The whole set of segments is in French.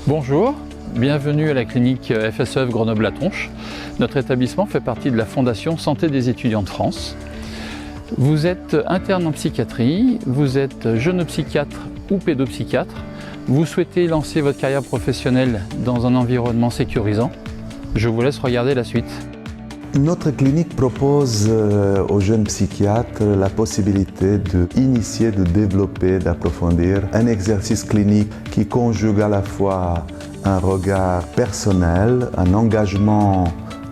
Bonjour, bienvenue à la clinique FSEF Grenoble-La-Tronche. Notre établissement fait partie de la Fondation Santé des étudiants de France. Vous êtes interne en psychiatrie, vous êtes jeune psychiatre ou pédopsychiatre. Vous souhaitez lancer votre carrière professionnelle dans un environnement sécurisant. Je vous laisse regarder la suite. Notre clinique propose aux jeunes psychiatres la possibilité d'initier, de développer, d'approfondir un exercice clinique qui conjugue à la fois un regard personnel, un engagement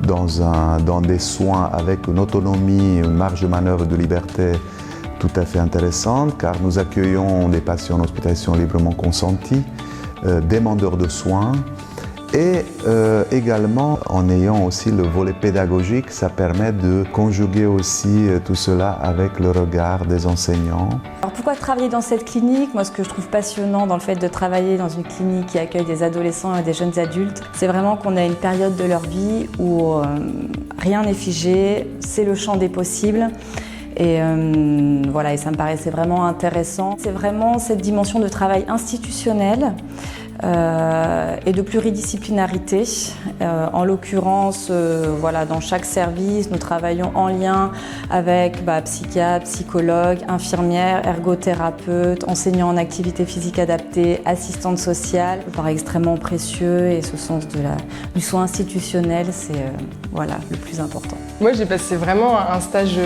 dans des soins avec une autonomie, une marge de manœuvre de liberté tout à fait intéressante, car nous accueillons des patients en hospitalisation librement consentie, demandeurs de soins, et également en ayant aussi le volet pédagogique, ça permet de conjuguer aussi tout cela avec le regard des enseignants. Alors pourquoi travailler dans cette clinique? Moi, ce que je trouve passionnant dans le fait de travailler dans une clinique qui accueille des adolescents et des jeunes adultes, c'est vraiment qu'on a une période de leur vie où rien n'est figé, c'est le champ des possibles. Et voilà, et ça me paraissait vraiment intéressant. C'est vraiment cette dimension de travail institutionnel et de pluridisciplinarité. En l'occurrence, voilà, dans chaque service, nous travaillons en lien avec psychiatres, psychologues, infirmières, ergothérapeutes, enseignants en activité physique adaptée, assistantes sociales. Ça me paraît extrêmement précieux et ce sens du soin institutionnel, c'est voilà, le plus important. Moi, j'ai passé vraiment un stage,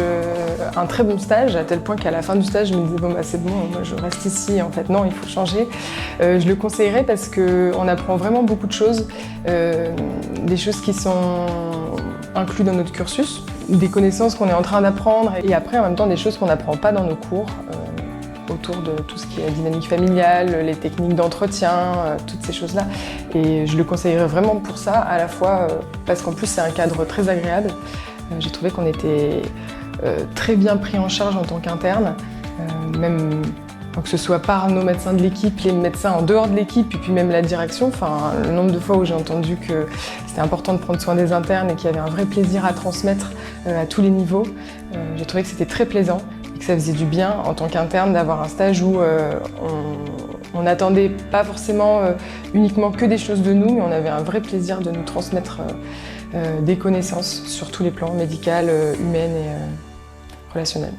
un très bon stage, à tel point qu'à la fin du stage, je me disais bon c'est bon, moi je reste ici. En fait, non, il faut changer. Je le conseillerais parce qu'on apprend vraiment beaucoup de choses, des choses qui sont incluses dans notre cursus, des connaissances qu'on est en train d'apprendre, et après en même temps des choses qu'on n'apprend pas dans nos cours, autour de tout ce qui est dynamique familiale, les techniques d'entretien, toutes ces choses-là. Et je le conseillerais vraiment pour ça, à la fois parce qu'en plus c'est un cadre très agréable. J'ai trouvé qu'on était très bien pris en charge en tant qu'interne, même que ce soit par nos médecins de l'équipe, les médecins en dehors de l'équipe, et puis même la direction. Enfin, le nombre de fois où j'ai entendu que c'était important de prendre soin des internes et qu'il y avait un vrai plaisir à transmettre à tous les niveaux. J'ai trouvé que c'était très plaisant et que ça faisait du bien en tant qu'interne d'avoir un stage où on n'attendait pas forcément uniquement que des choses de nous, mais on avait un vrai plaisir de nous transmettre des connaissances sur tous les plans, médical, humaines et relationnels.